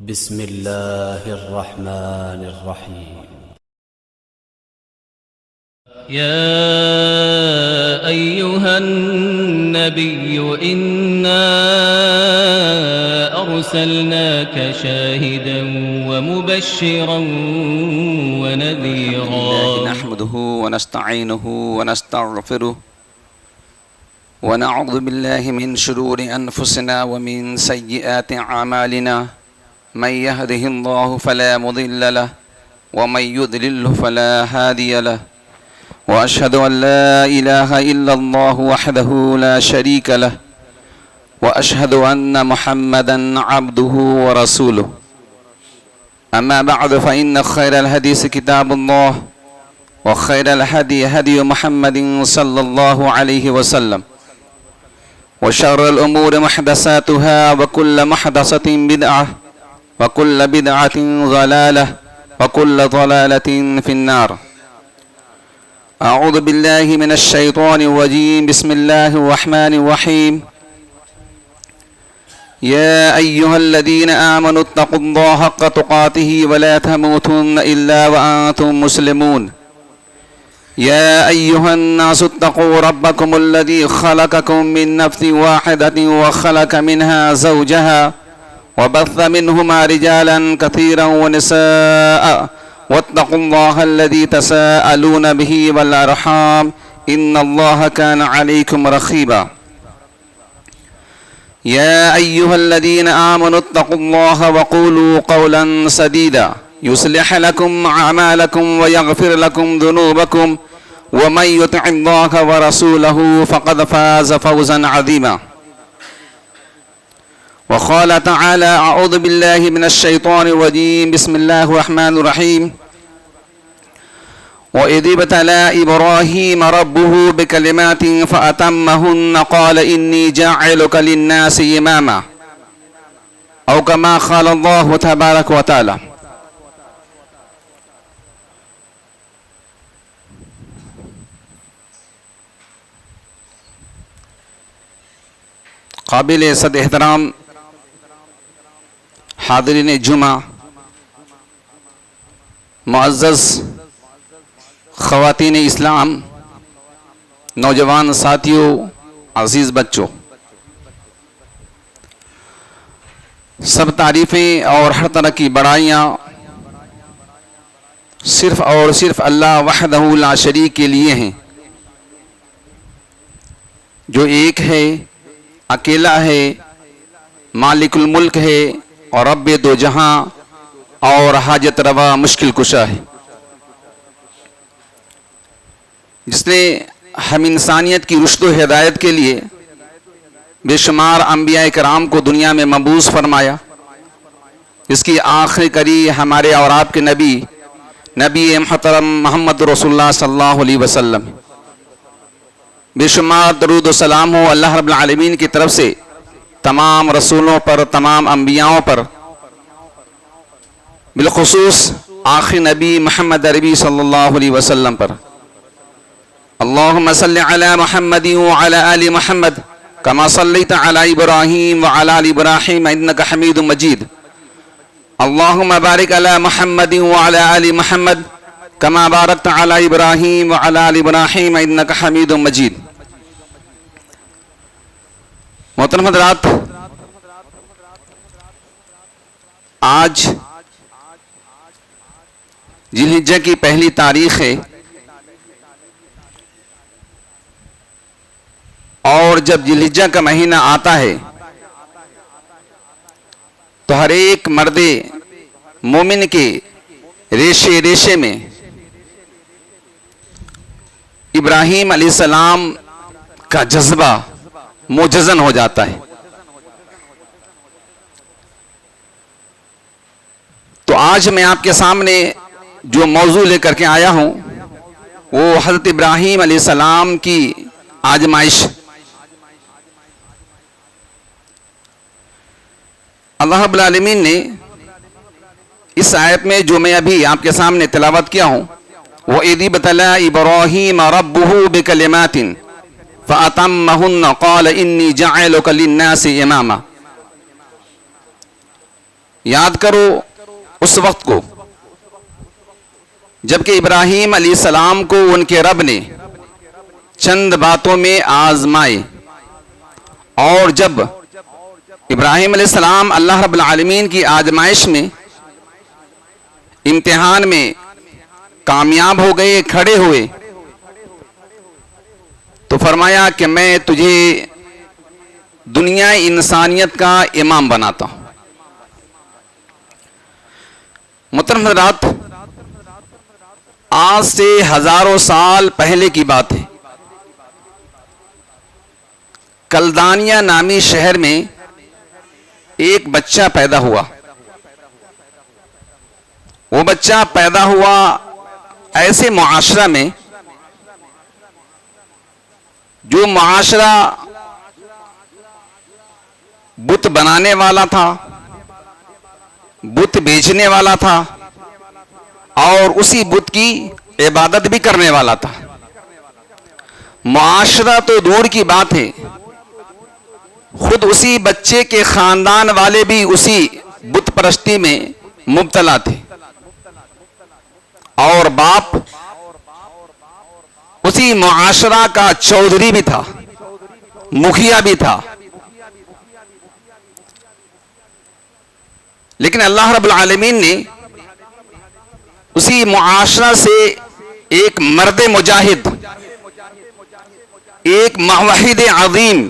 بسم الله الرحمن الرحيم. يا أيها النبي إنا أرسلناك شاهدا ومبشرا ونذيرا. نحمده ونستعينه ونستغفره ونعوذ بالله من شرور أنفسنا ومن سيئات أعمالنا، من يهده الله فلا مضل له ومن يضلل فلا هادي له، وأشهد أن لا إله إلا الله وحده لا شريك له، وأشهد أن محمدا عبده ورسوله. أما بعد، فإن خير الحديث كتاب الله، وخير الهدي هدي محمد صلى الله عليه وسلم، وشر الأمور محدثاتها، وكل محدثة بدعة، وكل بدعة ضلالة، وكل ضلالة في النار. أعوذ بالله من الشيطان الرجيم. بسم الله الرحمن الرحيم. يا أيها الذين آمنوا اتقوا الله حق تقاته ولا تموتن إلا وأنتم مسلمون. يا أيها الناس اتقوا ربكم الذي خلقكم من نفس واحدة وخلق منها زوجها وبث منهما رجالا كثيرا ونساء، واتقوا الله الذي تساءلون به والأرحام إن الله كان عليكم رقيبا. يا أيها الذين آمنوا اتقوا الله وقولوا قولا سديدا يصلح لكم أعمالكم ويغفر لكم ذنوبكم، ومن يطع الله ورسوله فقد فاز فوزا عظيما. وقال تعالى: أعوذ بالله من الشيطان الرجيم. بسم الله الرحمن الرحيم. وإذ ابتلى إبراهيم ربه بكلمات فأتمهن قال إني جاعلك للناس إماما، أو كما قال الله تبارك وتعالى. قابل صد احترام حاضرین جمعہ، معزز خواتین اسلام، نوجوان ساتھیوں، عزیز بچوں، سب تعریفیں اور ہر طرح کی بڑائیاں صرف اور صرف اللہ وحدہ لا شریک کے لیے ہیں، جو ایک ہے، اکیلا ہے، مالک الملک ہے اور رب دو جہاں اور حاجت روا مشکل کشا ہے، جس نے ہم انسانیت کی رشد و ہدایت کے لیے بے شمار انبیاء کرام کو دنیا میں مبعوث فرمایا، جس کی آخری کری ہمارے اور آپ کے نبی محترم محمد رسول اللہ صلی اللہ علیہ وسلم. بے شمار درود و سلام ہو اللہ رب العالمین کی طرف سے تمام رسولوں پر، تمام انبیاءوں پر، بالخصوص آخری نبی محمد عربی صلی اللہ علیہ وسلم پر. اللہم صلی علی محمد وعلی آل محمد کما صلیت علی ابراہیم وعلی آل ابراہیم انکا حمید مجید. اللہم بارک علی محمد وعلی آل محمد کما بارکت علی ابراہیم وعلی آل ابراہیم انکا حمید مجید. محترم حضرات، آج ذی الحجہ کی پہلی تاریخ ہے، اور جب ذی الحجہ کا مہینہ آتا ہے تو ہر ایک مرد مومن کے ریشے ریشے میں ابراہیم علیہ السلام کا جذبہ موجزن ہو جاتا ہے. تو آج میں آپ کے سامنے جو موضوع لے کر کے آیا ہوں وہ حضرت ابراہیم علیہ السلام کی آزمائش. اللہ رب العالمین نے اس آیت میں جو میں ابھی آپ کے سامنے تلاوت کیا ہوں، وَإِذِ ابْتَلَىٰ إِبْرَاهِيمَ رَبُّهُ بِكَلِمَاتٍ فَأَتَمَّهُنَّ قَالَ إِنِّي جَاعِلُكَ لِلنَّاسِ إِمَامًا. یاد کرو اس وقت کو جبکہ ابراہیم علیہ السلام کو ان کے رب نے چند باتوں میں آزمائے، اور جب ابراہیم علیہ السلام اللہ رب العالمین کی آزمائش میں، امتحان میں کامیاب ہو گئے، کھڑے ہوئے، تو فرمایا کہ میں تجھے دنیا انسانیت کا امام بناتا ہوں۔ محترم حضرات، آج سے ہزاروں سال پہلے کی بات ہے، کلدانیہ نامی شہر میں ایک بچہ پیدا ہوا۔ وہ بچہ پیدا ہوا ایسے معاشرہ میں جو معاشرہ بت بنانے والا تھا، بت بیچنے والا تھا، اور اسی بت کی عبادت بھی کرنے والا تھا۔ معاشرہ تو دور کی بات ہے، خود اسی بچے کے خاندان والے بھی اسی بت پرستی میں مبتلا تھے، اور باپ اسی معاشرہ کا چودھری بھی تھا، مکھیا بھی تھا۔ لیکن اللہ رب العالمین نے اسی معاشرہ سے ایک مرد مجاہد، ایک موحد عظیم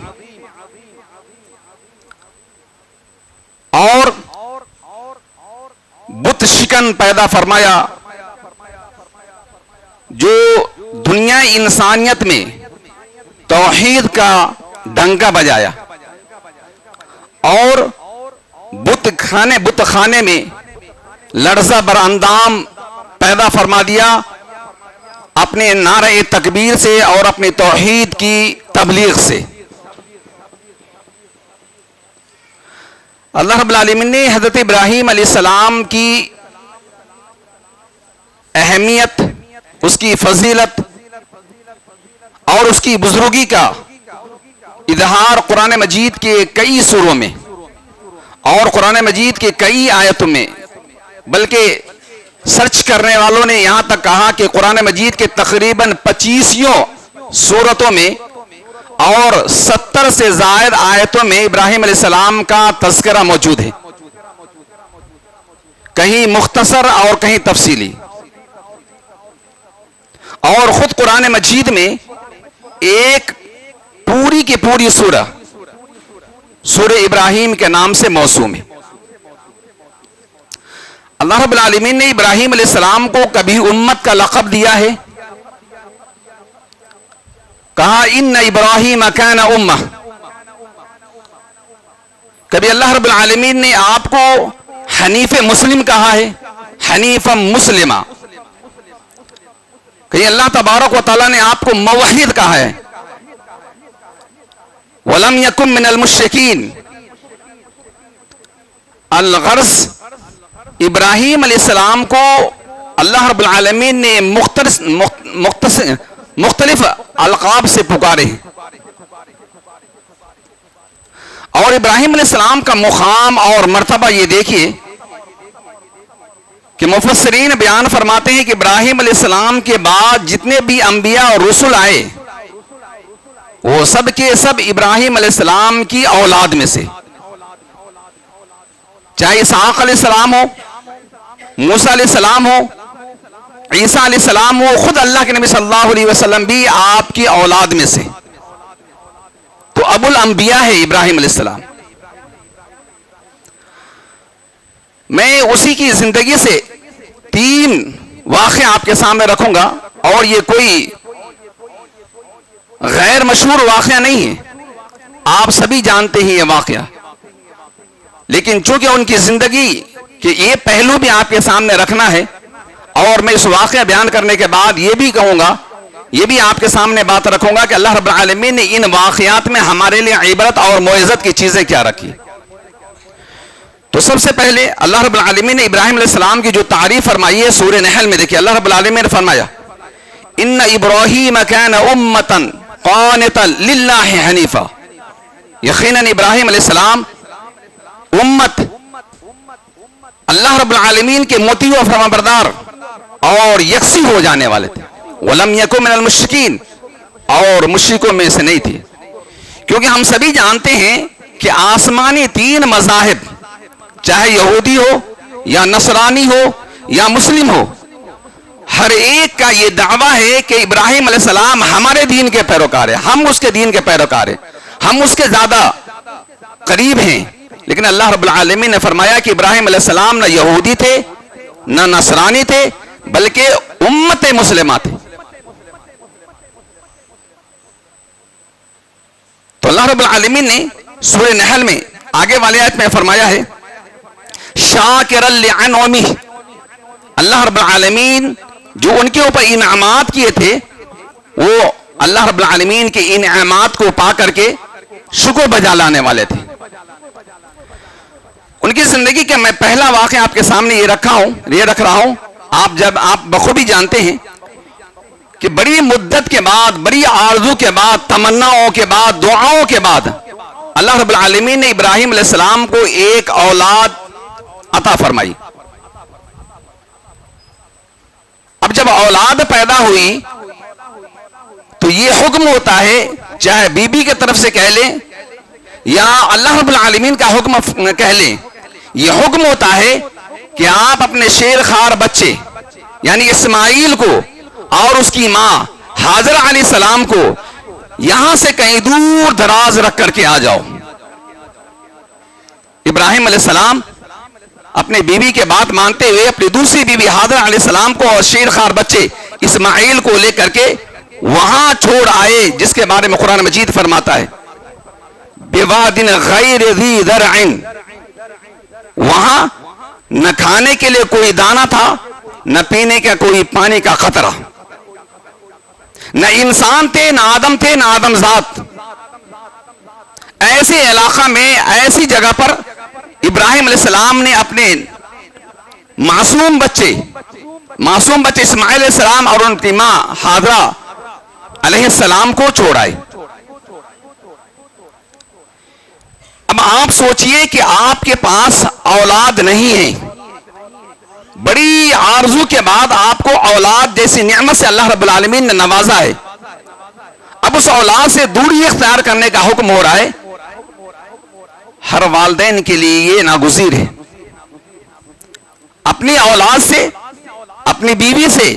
اور بت شکن پیدا فرمایا، جو دنیا انسانیت میں توحید کا ڈنکا بجایا، اور بت خانے میں لرزہ بر اندام پیدا فرما دیا اپنے نعرہ تکبیر سے اور اپنے توحید کی تبلیغ سے۔ اللہ رب العالمین نے حضرت ابراہیم علیہ السلام کی اہمیت، اس کی فضیلت اور اس کی بزرگی کا اظہار قرآن مجید کے کئی سوروں میں اور قرآن مجید کے کئی آیتوں میں، بلکہ سرچ کرنے والوں نے یہاں تک کہا کہ قرآن مجید کے تقریباً 25 سورتوں میں اور 70 سے زائد آیتوں میں ابراہیم علیہ السلام کا تذکرہ موجود ہے، کہیں مختصر اور کہیں تفصیلی۔ اور خود قرآن مجید میں ایک پوری کی پوری سورہ ابراہیم کے نام سے موسوم ہے۔ اللہ رب العالمین نے ابراہیم علیہ السلام کو کبھی امت کا لقب دیا ہے، کہا ان ابراہیم کان امہ، کبھی اللہ رب العالمین نے آپ کو حنیف مسلم کہا ہے، حنیف مسلمہ، کہ اللہ تبارک و تعالیٰ نے آپ کو موحد کہا ہے، وَلَمْ يَكُمْ مِنَ الْمُشْرِكِينَ۔ الغرض ابراہیم علیہ السلام کو اللہ رب العالمین نے مختلف القاب سے پکارے ہیں، اور ابراہیم علیہ السلام کا مقام اور مرتبہ یہ دیکھیے کہ مفسرین بیان فرماتے ہیں کہ ابراہیم علیہ السلام کے بعد جتنے بھی انبیاء اور رسول آئے وہ سب کے سب ابراہیم علیہ السلام کی اولاد میں سے، چاہے اسحاق علیہ السلام ہو، موسیٰ علیہ السلام ہو، عیسیٰ علیہ السلام ہو، خود اللہ کے نبی صلی اللہ علیہ وسلم بھی آپ کی اولاد میں سے، تو ابو الانبیاء ہے ابراہیم علیہ السلام۔ میں اسی کی زندگی سے 3 واقعہ آپ کے سامنے رکھوں گا، اور یہ کوئی غیر مشہور واقعہ نہیں ہے، آپ سبھی جانتے ہیں یہ واقعہ، لیکن چونکہ ان کی زندگی کہ یہ پہلو بھی آپ کے سامنے رکھنا ہے، اور میں اس واقعہ بیان کرنے کے بعد یہ بھی کہوں گا، یہ بھی آپ کے سامنے بات رکھوں گا کہ اللہ رب العالمین نے ان واقعات میں ہمارے لیے عبرت اور موعظت کی چیزیں کیا رکھی۔ تو سب سے پہلے اللہ رب العالمین نے ابراہیم علیہ السلام کی جو تعریف فرمائی ہے سورہ نحل میں، دیکھیے اللہ رب العالمین نے فرمایا ان ابراہیم کان امۃ قانتا للہ حنیفا، یقیناً ابراہیم علیہ السلام امت اللہ رب العالمین کے مطیع و فرمانبردار اور یکسی ہو جانے والے تھے. وَلَمْ يَكُنْ مِنَ الْمُشْرِكِينَ، اور مشرکوں میں سے نہیں تھے. کیونکہ ہم سبھی جانتے ہیں کہ آسمانی 3 مذاہب، چاہے یہودی ہو یا نصرانی ہو یا مسلم ہو، ہر ایک کا یہ دعویٰ ہے کہ ابراہیم علیہ السلام ہمارے دین کے پیروکار ہیں، ہم اس کے دین کے پیروکار ہیں، ہم اس کے زیادہ قریب ہیں. لیکن اللہ رب العالمین نے فرمایا کہ ابراہیم علیہ السلام نہ یہودی تھے نہ نصرانی تھے بلکہ امت مسلمہ تھے. تو اللہ رب العالمین نے سورہ نحل میں آگے والے آیت میں فرمایا ہے شاکرا لانعمہ، اللہ رب العالمین جو ان کے اوپر انعامات کیے تھے وہ اللہ رب العالمین کے انعامات کو پا کر کے شکر بجا لانے والے تھے. ان کی زندگی کا میں پہلا واقعہ آپ کے سامنے یہ رکھ رہا ہوں. آپ بخوبی جانتے ہیں کہ بڑی مدت کے بعد، بڑی آرزو کے بعد، تمناؤں کے بعد، دعاؤں کے بعد اللہ رب العالمین نے ابراہیم علیہ السلام کو ایک اولاد عطا فرمائی. اب جب اولاد پیدا ہوئی تو یہ حکم ہوتا ہے، چاہے بی بی کی طرف سے کہہ لیں یا اللہ رب العالمین کا حکم کہہ لیں، یہ حکم ہوتا ہے کہ آپ اپنے شیر خوار بچے یعنی اسماعیل کو اور اس کی ماں حاجرہ علیہ السلام کو یہاں سے کہیں دور دراز رکھ کر کے آ جاؤ. ابراہیم علیہ السلام اپنے بیوی کے بات مانتے ہوئے اپنی دوسری بیوی حاجرہ علیہ السلام کو اور شیر خوار بچے اسماعیل کو لے کر کے وہاں چھوڑ آئے، جس کے بارے میں قرآن مجید فرماتا ہے بِوَادٍ غَيْرِ ذِي ذَرْعٍ، وہاں نہ کھانے کے لیے کوئی دانہ تھا نہ پینے کا کوئی پانی کا قطرہ، نہ انسان تھے نہ آدم تھے نہ آدم ذات. ایسے علاقہ میں، ایسی جگہ پر ابراہیم علیہ السلام نے اپنے معصوم بچے اسماعیل علیہ السلام اور ان کی ماں حاجرہ علیہ السلام کو چھوڑائے. اب آپ سوچئے کہ آپ کے پاس اولاد نہیں ہے، بڑی آرزو کے بعد آپ کو اولاد جیسی نعمت سے اللہ رب العالمین نے نوازا ہے. اب اس اولاد سے دوری اختیار کرنے کا حکم ہو رہا ہے. ہر والدین کے لیے یہ ناگزیر ہے، اپنی اولاد سے، اپنی بیوی سے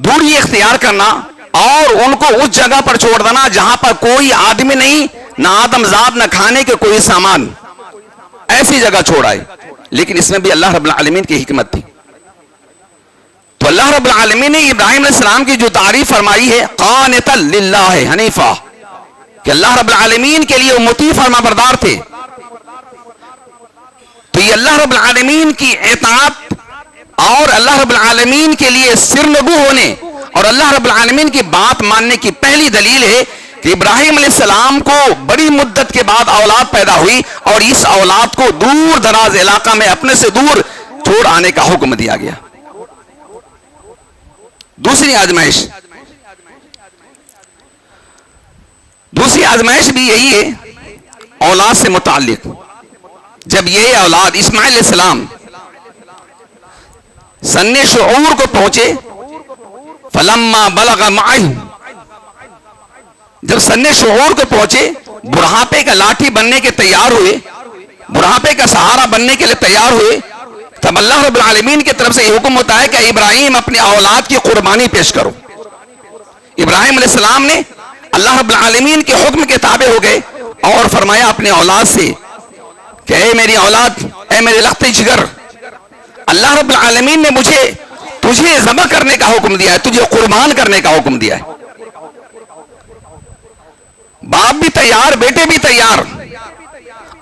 دوری اختیار کرنا اور ان کو اس جگہ پر چھوڑ دینا جہاں پر کوئی آدمی نہیں، نہ آدم ذات، نہ کھانے کے کوئی سامان، ایسی جگہ چھوڑ آئے. لیکن اس میں بھی اللہ رب العالمین کی حکمت تھی. تو اللہ رب العالمین نے ابراہیم علیہ السلام کی جو تعریف فرمائی ہے قانتا للہ حنیفا، کہ اللہ رب العالمین کے لیے وہ مطیع فرمانبردار تھے. تو یہ اللہ رب العالمین کی اطاعت اور اللہ رب العالمین کے لیے سرنگو ہونے اور اللہ رب العالمین کی بات ماننے کی پہلی دلیل ہے کہ ابراہیم علیہ السلام کو بڑی مدت کے بعد اولاد پیدا ہوئی اور اس اولاد کو دور دراز علاقہ میں اپنے سے دور چھوڑ آنے کا حکم دیا گیا. دوسری آزمائش بھی یہی ہے اولاد سے متعلق. جب یہ اولاد اسماعیل علیہ السلام سن شعور کو پہنچے، فلما بلغ معہ، جب سن شعور کو پہنچے، بڑھاپے کا لاٹھی بننے کے تیار ہوئے، بڑھاپے کا سہارا بننے کے لیے تیار ہوئے، تب اللہ رب العالمین کی طرف سے یہ حکم ہوتا ہے کہ ابراہیم اپنی اولاد کی قربانی پیش کرو. ابراہیم علیہ السلام نے اللہ رب العالمین کے حکم کے تابع ہو گئے اور فرمایا اپنے اولاد سے کہ اے میری اولاد، اے میرے لخت جگر، اللہ رب العالمین نے مجھے تجھے ذبح کرنے کا حکم دیا ہے، تجھے قربان کرنے کا حکم دیا ہے. باپ بھی تیار، بیٹے بھی تیار،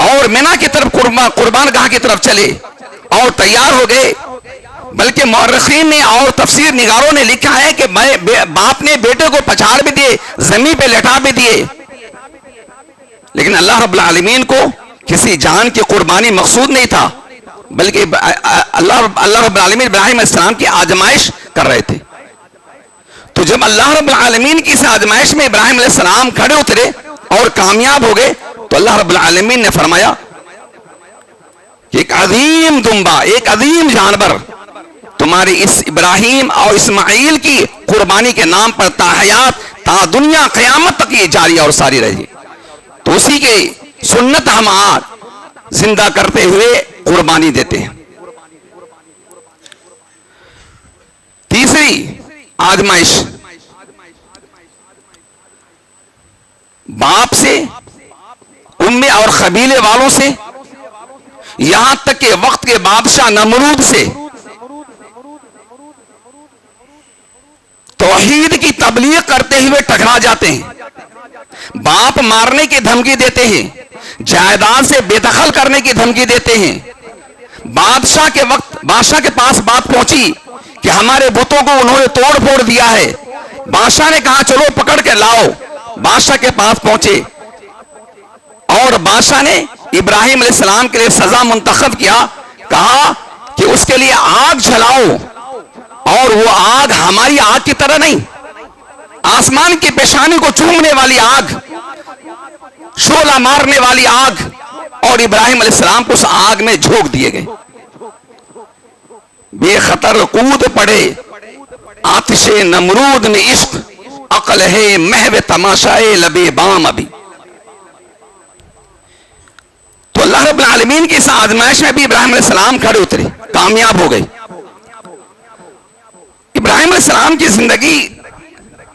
اور مینا کی طرف قربان گاہ کی طرف چلے اور تیار ہو گئے. بلکہ مورخین نے اور تفسیر نگاروں نے لکھا ہے کہ باپ نے بیٹے کو پچھاڑ بھی دیے، زمین پہ لٹا بھی دیے، لیکن اللہ رب العالمین کو کسی جان کی قربانی مقصود نہیں تھا، بلکہ اللہ رب العالمین ابراہیم علیہ السلام کی آزمائش کر رہے تھے. تو جب اللہ رب العالمین کی اس آزمائش میں ابراہیم علیہ السلام کھڑے اترے اور کامیاب ہو گئے تو اللہ رب العالمین نے فرمایا کہ ایک عظیم دمبا، ایک عظیم جانور تمہاری اس ابراہیم اور اسماعیل کی قربانی کے نام پر تا حیات، تا دنیا قیامت تک یہ جاری اور ساری رہے گی. تو اسی کے سنت ہم آج زندہ کرتے ہوئے قربانی دیتے ہیں. تیسری آزمائش باپ سے، امی اور قبیلے والوں سے، یہاں تک کہ وقت کے بادشاہ نمرود سے توحید کی تبلیغ کرتے ہوئے ٹکرا جاتے ہیں. باپ مارنے کی دھمکی دیتے ہیں، جائیداد سے بے دخل کرنے کی دھمکی دیتے ہیں. بادشاہ کے پاس بات پہنچی کہ ہمارے بتوں کو انہوں نے توڑ پھوڑ دیا ہے. بادشاہ نے کہا چلو پکڑ کے لاؤ. بادشاہ کے پاس پہنچے اور بادشاہ نے ابراہیم علیہ السلام کے لیے سزا منتخب کیا. کہا کہ اس کے لیے آگ جلاؤ، اور وہ آگ ہماری آگ کی طرح نہیں، آسمان کی پیشانی کو چومنے والی آگ، شعلہ مارنے والی آگ. اور ابراہیم علیہ السلام کو اس آگ میں جھونک دیے گئے. بے خطر کود پڑے آتش نمرود نے عشق، عقل ہے محو تماشائے لبے بام ابھی. تو اللہ رب العالمین کی اس آزمائش میں بھی ابراہیم علیہ السلام کھڑے اترے، کامیاب ہو گئے. ابراہیم علیہ السلام کی زندگی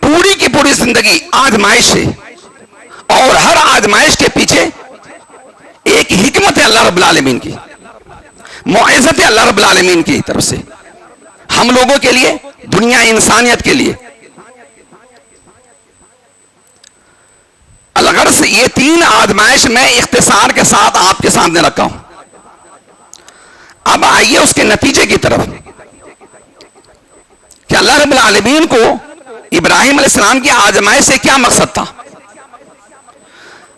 پوری کی پوری زندگی آزمائش ہے، اور ہر آزمائش کے پیچھے ایک حکمت ہے اللہ رب العالمین کی، معزت ہے اللہ رب العالمین کی طرف سے ہم لوگوں کے لیے، دنیا انسانیت کے لیے. الغرض یہ تین آزمائش میں اختصار کے ساتھ آپ کے سامنے رکھا ہوں. اب آئیے اس کے نتیجے کی طرف کہ اللہ رب العالمین کو ابراہیم علیہ السلام کی آزمائش سے کیا مقصد تھا.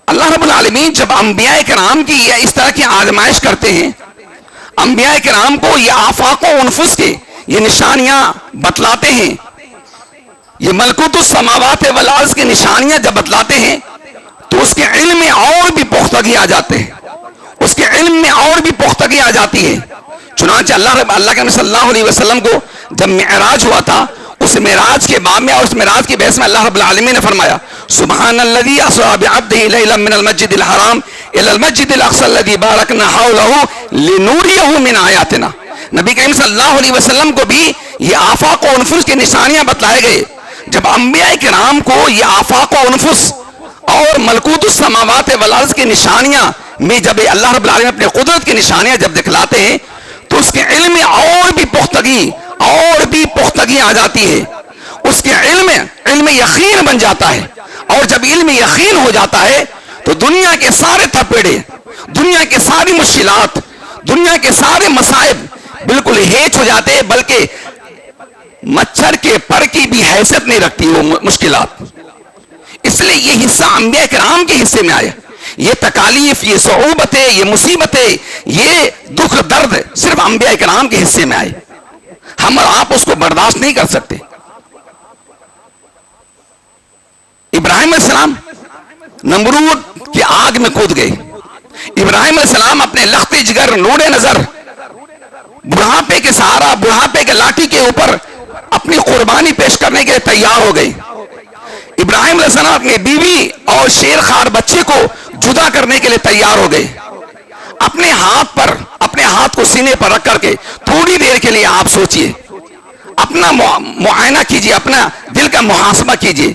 اللہ رب العالمین جب انبیاء کرام کی یہ اس طرح کی آزمائش کرتے ہیں، انبیاء کرام کو یہ آفاق و انفس کے یہ نشانیاں بتلاتے ہیں، یہ ملکوت السماوات والارض کی نشانیاں جب بتلاتے ہیں، تو اس کے علم میں اور بھی پختگی آ جاتے ہیں، اس کے علم میں اور بھی پختگی آ جاتی ہے. چنانچہ اللہ کے نبی صلی اللہ علیہ وسلم کو جب معراج ہوا تھا، اس معراج کے باب میں اور اس معراج کی بحث میں اللہ رب العالمین نے فرمایا سبحان الذی اسری بعبدہ لیلا من المسجد الحرام الی المسجد الاقصی الذی بارکنا حولہ لنوریہ من آیاتنا. نبی کریم صلی اللہ علیہ وسلم کو بھی یہ آفاق و انفس کی نشانیاں بتلائے گئے. جب انبیاء کرام کو یہ آفاق و انفس اور ملکوت السماوات والارض کی نشانیاں میں جب اللہ رب العالمین اپنے قدرت کی نشانیاں جب دکھلاتے ہیں، تو اس کے علم میں اور بھی پختگی آ جاتی ہے. اس کے علم یقین بن جاتا ہے، اور جب علم یقین ہو جاتا ہے تو دنیا کے سارے تھپیڑے، دنیا کے ساری مشکلات، دنیا کے سارے مصائب بالکل ہیچ ہو جاتے ہیں، بلکہ مچھر کے پر کی بھی حیثیت نہیں رکھتی وہ مشکلات. اس لیے یہ حصہ انبیاء کرام کے حصے میں آیا. یہ تکالیف، یہ صعوبتیں، یہ مصیبتیں، یہ دکھ درد صرف انبیاء کرام کے حصے میں آئے. ہم اور آپ اس کو برداشت نہیں کر سکتے. ابراہیم علیہ السلام نمرود کی آگ میں کود گئے. ابراہیم علیہ السلام اپنے لختی جگر، نور نظر، بڑھاپے کے سہارا، بڑھاپے کے لاٹھی کے اوپر اپنی قربانی پیش کرنے کے لیے تیار ہو گئے. ابراہیم علیہ السلام اپنی بیوی اور شیر خوار بچے کو جدا کرنے کے لیے تیار ہو گئے. اپنے ہاتھ کو سینے پر رکھ کر کے تھوڑی دیر کے لیے آپ سوچئے، اپنا معائنہ کیجئے، اپنا دل کا محاسبہ کیجئے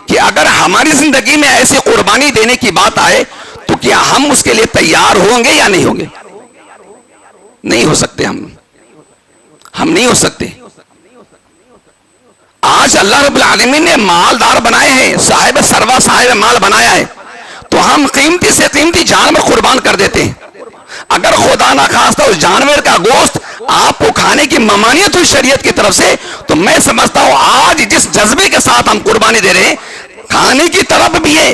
کہ اگر ہماری زندگی میں ایسی قربانی دینے کی بات آئے تو کیا ہم اس کے لیے تیار ہوں گے یا نہیں ہوں گے؟ نہیں ہو سکتے. ہم نہیں ہو سکتے. آج اللہ رب العالمین نے مالدار بنائے ہیں، صاحب ثروت، صاحب مال بنایا ہے، تو ہم قیمتی سے قیمتی جانور قربان کر دیتے ہیں. اگر خدا نخواستہ اس جانور کا گوشت آپ کو کھانے کی ممانعت ہوئی شریعت کی طرف سے، تو میں سمجھتا ہوں آج جس جذبے کے ساتھ ہم قربانی دے رہے ہیں، کھانے کی طرف بھی ہے،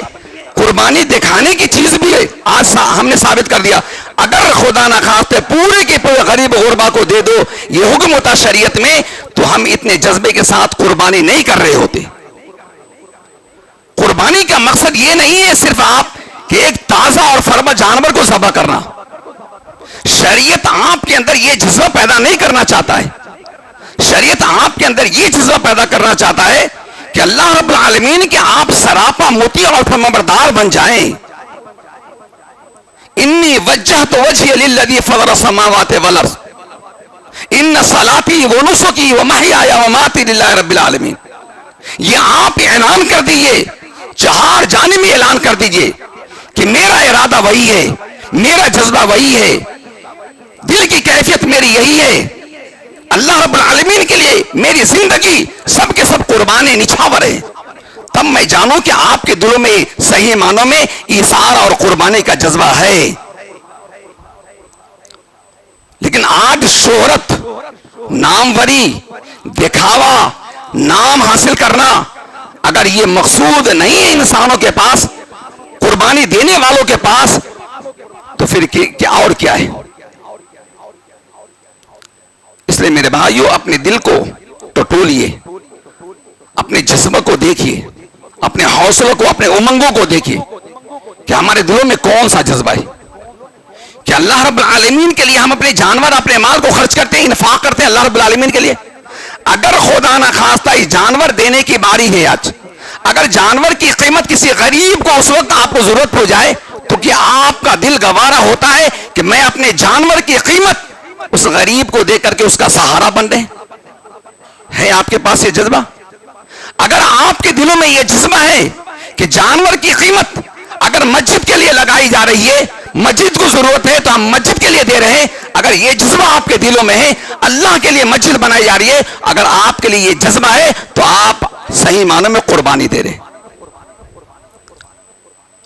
قربانی دکھانے کی چیز بھی ہے. آج ہم نے ثابت کر دیا اگر خدا نخواستہ پورے کے پورے غریب غربا کو دے دو، یہ حکم ہوتا شریعت میں، تو ہم اتنے جذبے کے ساتھ قربانی نہیں کر رہے ہوتے. قربانی کا مقصد یہ نہیں ہے صرف آپ کہ ایک تازہ اور فربا جانور کو ذبح کرنا، شریعت آپ کے اندر یہ جذبہ پیدا نہیں کرنا چاہتا ہے. شریعت آپ کے اندر یہ جذبہ پیدا کرنا چاہتا ہے کہ اللہ رب العالمین کے آپ سراپا مطیع اور فرمانبردار بن جائیں. انی وجہت وجہی للذی فطر السماوات والارض ان صلاتی و نسکی و محیایا و مماتی للہ رب العالمین. یہ آپ اعلان کر دیجئے، چہار جانب میں اعلان کر دیجئے کہ میرا ارادہ وہی ہے، میرا جذبہ وہی ہے، دل کی کیفیت میری یہی ہے. اللہ رب العالمین کے لیے میری زندگی سب کے سب قربانی نچھاور ہے. تب میں جانوں کہ آپ کے دلوں میں صحیح معنوں میں ایثار اور قربانی کا جذبہ ہے. لیکن آج شہرت، ناموری، دکھاوا، نام حاصل کرنا اگر یہ مقصود نہیں ہے انسانوں کے پاس، قربانی دینے والوں کے پاس، تو پھر کیا اور کیا ہے؟ اس لیے میرے بھائیو اپنے دل کو ٹٹولیے، اپنے جذبہ کو دیکھیے، اپنے حوصلوں کو، اپنے امنگوں کو دیکھیے کہ ہمارے دلوں میں کون سا جذبہ ہے. کہ اللہ رب العالمین کے لیے ہم اپنے جانور، اپنے مال کو خرچ کرتے ہیں، انفاق کرتے ہیں اللہ رب العالمین کے لیے. اگر خدا نہ خواستہ یہ جانور دینے کی باری ہے آج، اگر جانور کی قیمت کسی غریب کو اس وقت آپ کو ضرورت ہو جائے تو کیا آپ کا دل گوارا ہوتا ہے کہ میں اپنے جانور کی قیمت اس غریب کو دے کر کے اس کا سہارا بن رہے ہیں؟ آپ کے پاس یہ جذبہ؟ اگر آپ کے دلوں میں یہ جذبہ ہے کہ جانور کی قیمت اگر مسجد کے لیے لگائی جا رہی ہے، مسجد کو ضرورت ہے تو ہم مسجد کے لیے دے رہے ہیں، اگر یہ جذبہ آپ کے دلوں میں ہے، اللہ کے لیے مسجد بنائی جا رہی ہے، اگر آپ کے لیے یہ جذبہ ہے تو آپ صحیح معنوں میں قربانی دے رہے ہیں.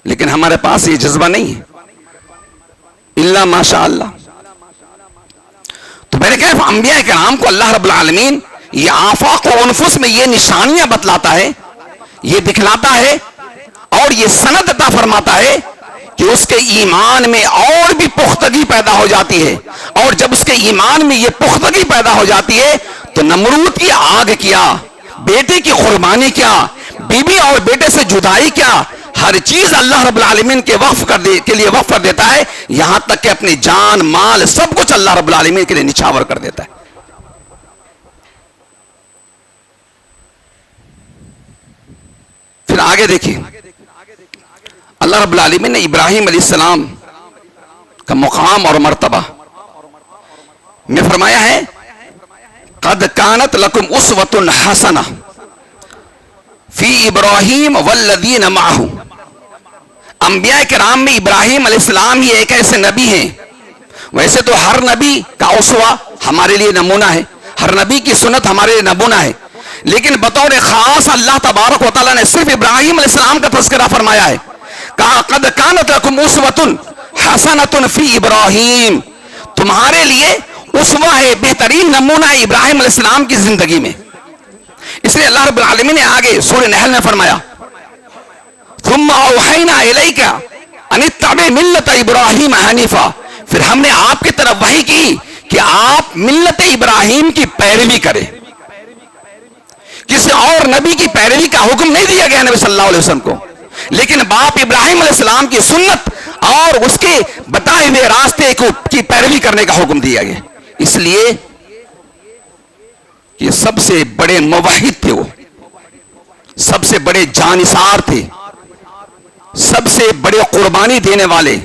لیکن ہمارے پاس یہ جذبہ نہیں ہے الا ماشاء اللہ. تو میرے کہا انبیاء کرام کو اللہ رب العالمین یہ آفاق و انفس میں یہ نشانیاں بتلاتا ہے، یہ دکھلاتا ہے اور یہ سند عطا فرماتا ہے کہ اس کے ایمان میں اور بھی پختگی پیدا ہو جاتی ہے. اور جب اس کے ایمان میں یہ پختگی پیدا ہو جاتی ہے تو نمرود کی آگ کیا، بیٹے کی قربانی کیا، بیوی اور بیٹے سے جدائی کیا، ہر چیز اللہ رب العالمین کے لیے وقف کر دیتا ہے، یہاں تک کہ اپنی جان، مال، سب کچھ اللہ رب العالمین کے لیے نچھاور کر دیتا ہے. پھر آگے دیکھیں اللہ رب العالمین نے ابراہیم علیہ السلام کا مقام اور مرتبہ میں فرمایا ہے قد کانت لکم اسوۃ حسنہ فی ابراہیم والذین معہ. انبیاء کرام میں ابراہیم علیہ السلام ہی ایک ایسے نبی ہیں. ویسے تو ہر نبی کا اسوہ ہمارے لیے نمونہ ہے، ہر نبی کی سنت ہمارے لیے نمونہ ہے، لیکن بطور خاص اللہ تبارک و تعالیٰ نے صرف ابراہیم علیہ السلام کا تذکرہ فرمایا ہے. کہا قد کانت لکم اسوۃ حسنۃ فی ابراہیم، تمہارے لیے اسوہ ہے، بہترین نمونہ ہے ابراہیم علیہ السلام کی زندگی میں. اس لیے اللہ رب العالمین نے آگے سورہ نحل میں فرمایا ثم اوحینا الیک ان اتبع ملت ابراہیم حنیفا، پھر ہم نے آپ کی طرف وحی کی کہ آپ ملت ابراہیم کی پیروی کریں. کسی اور نبی کی پیروی کا حکم نہیں دیا گیا نبی صلی اللہ علیہ وسلم کو، لیکن باپ ابراہیم علیہ السلام کی سنت اور اس کے بتائے ہوئے راستے کی پیروی کرنے کا حکم دیا گیا. اس لیے یہ سب سے بڑے موحد تھے، وہ سب سے بڑے جانثار تھے، سب سے بڑے قربانی دینے والے،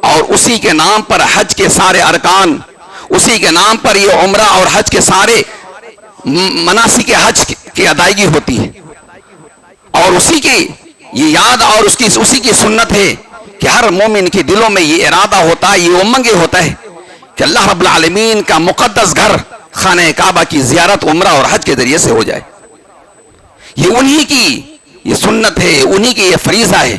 اور اسی کے نام پر حج کے سارے ارکان، اسی کے نام پر یہ عمرہ اور حج کے سارے مناسک حج کی ادائیگی ہوتی ہے. اور اسی کی یہ یاد اور اسی کی سنت ہے کہ ہر مومن کے دلوں میں یہ ارادہ ہوتا ہے، یہ امنگ ہوتا ہے کہ اللہ رب العالمین کا مقدس گھر خانہ کعبہ کی زیارت عمرہ اور حج کے ذریعے سے ہو جائے. یہ انہی کی یہ سنت ہے، انہی کی یہ فریضہ ہے.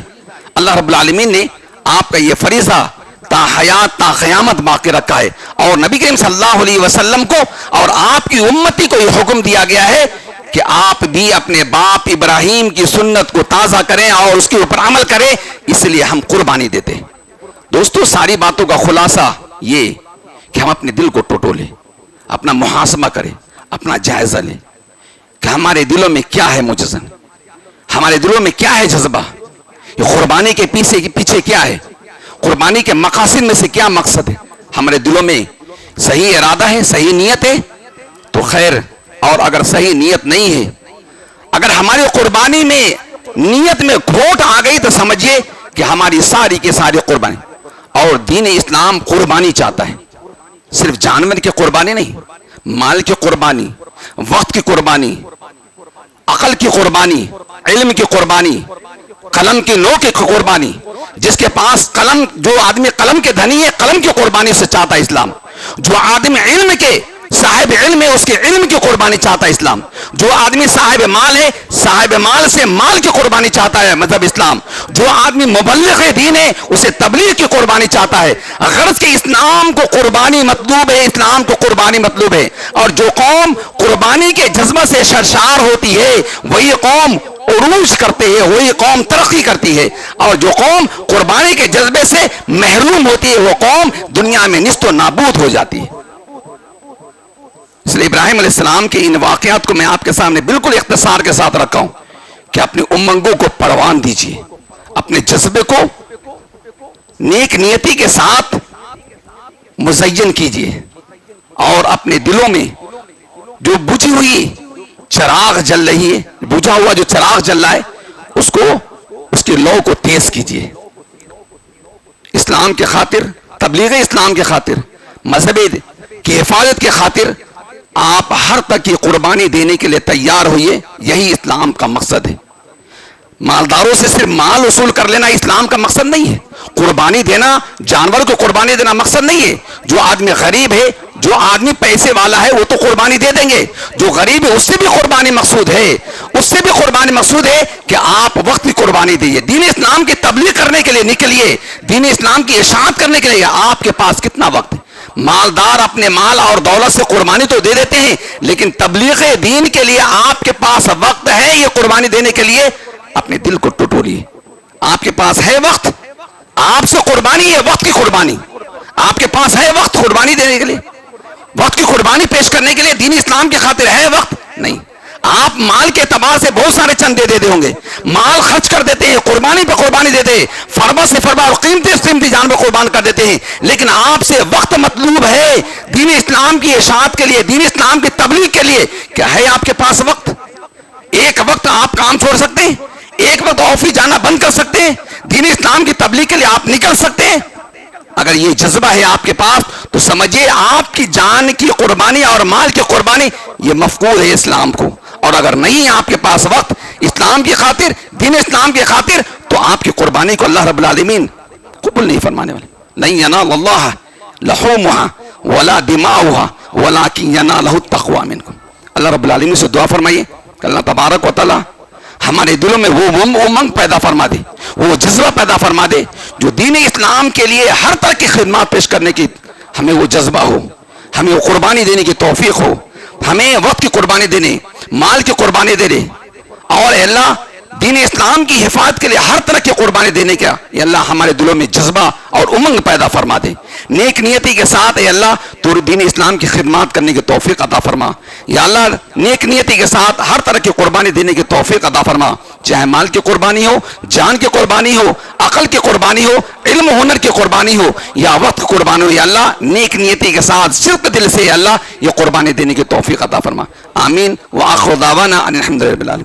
اللہ رب العالمین نے آپ کا یہ فریضہ تا حیات تا قیامت باقی رکھا ہے، اور نبی کریم صلی اللہ علیہ وسلم کو اور آپ کی امتی کو یہ حکم دیا گیا ہے کہ آپ بھی اپنے باپ ابراہیم کی سنت کو تازہ کریں اور اس کے اوپر عمل کریں. اس لیے ہم قربانی دیتے ہیں. دوستو ساری باتوں کا خلاصہ یہ کہ ہم اپنے دل کو ٹٹولیں، اپنا محاسبہ کریں، اپنا جائزہ لیں کہ ہمارے دلوں میں کیا ہے مجزن، ہمارے دلوں میں کیا ہے جذبہ، یہ قربانی کے پیچھے کیا ہے، قربانی کے مقاصد میں سے کیا مقصد ہے. ہمارے دلوں میں صحیح ارادہ ہے, صحیح نیت ہے تو خیر, اور اگر صحیح نیت نہیں ہے, اگر ہماری قربانی میں نیت میں کھوٹ آ گئی تو سمجھیے کہ ہماری ساری کی ساری قربانی. اور دین اسلام قربانی چاہتا ہے, صرف جانور کی قربانی نہیں, مال کی قربانی, وقت کی قربانی, عقل کی قربانی, علم کی قربانی, قلم کی نوک کی قربانی. جس کے پاس قلم, جو آدمی قلم کے دھنی ہے, قلم کی قربانی سے چاہتا ہے اسلام. جو آدمی علم کے صاحب علم ہے, اس کے علم کی قربانی چاہتا ہے اسلام. جو آدمی صاحب مال ہے, صاحب مال سے مال کی قربانی چاہتا ہے مذہب اسلام. جو آدمی مبلغ دین ہے, اسے تبلیغ کی قربانی چاہتا ہے. غرض کہ اسلام کو قربانی مطلوب ہے, اسلام کو قربانی مطلوب ہے. اور جو قوم قربانی کے جذبہ سے سرشار ہوتی ہے, وہی قوم عروج کرتے ہیں, وہی قوم ترقی کرتی ہے. اور جو قوم قربانی کے جذبے سے محروم ہوتی ہے, وہ قوم دنیا میں نیست و نابود ہو جاتی ہے. اس لیے ابراہیم علیہ السلام کے ان واقعات کو میں آپ کے سامنے بالکل اختصار کے ساتھ رکھا ہوں کہ اپنی امنگوں کو پروان دیجیے, اپنے جذبے کو نیک نیتی کے ساتھ مزین کیجیے, اور اپنے دلوں میں جو بجھی ہوئی چراغ جل رہی ہے, بجھا ہوا جو چراغ جل رہا ہے, اس کے لو کو تیز کیجیے. اسلام کے خاطر, تبلیغ اسلام کے خاطر, مذہب کی حفاظت کے خاطر آپ ہر تک کی قربانی دینے کے لیے تیار ہوئیے. یہی اسلام کا مقصد ہے. مالداروں سے صرف مال وصول کر لینا اسلام کا مقصد نہیں ہے. قربانی دینا, جانور کو قربانی دینا مقصد نہیں ہے. جو آدمی غریب ہے, جو آدمی پیسے والا ہے, وہ تو قربانی دے دیں گے. جو غریب ہے اس سے بھی قربانی مقصود ہے, اس سے بھی قربانی مقصود ہے کہ آپ وقت کی قربانی دیجیے. دین اسلام کی تبلیغ کرنے کے لیے نکلیے, دین اسلام کی اشاعت کرنے کے لیے. آپ کے پاس کتنا وقت ہے؟ مالدار اپنے مال اور دولت سے قربانی تو دے دیتے ہیں, لیکن تبلیغ دین کے لیے آپ کے پاس وقت ہے یہ قربانی دینے کے لیے؟ اپنے دل کو ٹٹولیے. آپ کے پاس ہے وقت, آپ سے قربانی ہے وقت کی قربانی. آپ کے پاس ہے وقت قربانی دینے کے لیے, وقت کی قربانی پیش کرنے کے لیے. دین اسلام کی خاطر ہے وقت نہیں. آپ مال کے اعتبار سے بہت سارے چندے دے ہوں گے, مال خرچ کر دیتے ہیں, قربانی پہ قربانی دیتے ہیں, فربا سے فربا اور قیمتی جانور قربان کر دیتے ہیں, لیکن آپ سے وقت مطلوب ہے دین اسلام کی اشاعت کے لیے, دین اسلام کی تبلیغ کے لیے. کیا ہے آپ کے پاس وقت؟ ایک وقت آپ کام چھوڑ سکتے ہیں, ایک وقت آفس جانا بند کر سکتے ہیں, دین اسلام کی تبلیغ کے لیے آپ نکل سکتے ہیں. اگر یہ جذبہ ہے آپ کے پاس تو سمجھیے آپ کی جان کی قربانی اور مال کی قربانی یہ مفقود ہے اسلام کو. اور اگر نہیں ہے آپ کے پاس وقت اسلام کی خاطر, دین اسلام کی خاطر, تو آپ کی قربانی کو اللہ رب العالمین قبول نہیں فرمانے والے. لن ینال اللہ لحومها ولا دماؤها ولکن ینالہ التقوی منکم. اللہ رب العالمین سے دعا فرمائیے کہ اللہ تبارک و تعالی ہمارے دلوں میں وہ امنگ پیدا فرما دے, وہ جذبہ پیدا فرما دے جو دین اسلام کے لیے ہر طرح کی خدمات پیش کرنے کی ہمیں وہ جذبہ ہو, ہمیں وہ قربانی دینے کی توفیق ہو, ہمیں وقت کی قربانی دینے, مال کی قربانی دینے, اور اے اللہ دین اسلام کی حفاظت کے لیے ہر طرح کی قربانی دینے کا اے اللہ ہمارے دلوں میں جذبہ اور امنگ پیدا فرما دے. نیک نیتی کے ساتھ اے اللہ تو دین اسلام کی خدمات کرنے کی توفیق عطا فرما. یا اللہ نیک نیتی کے ساتھ ہر طرح کی قربانی دینے کی توفیق عطا فرما, چاہے مال کی قربانی ہو, جان کی قربانی ہو, عقل کی قربانی ہو, علم و ہنر کی قربانی ہو, یا وقت کی قربانی ہو. یا اللہ نیک نیتی کے ساتھ صدق دل سے یا اللہ یہ قربانی دینے کی توفیق عطا فرما. آمین. وآخر دعوانا ان الحمد للہ.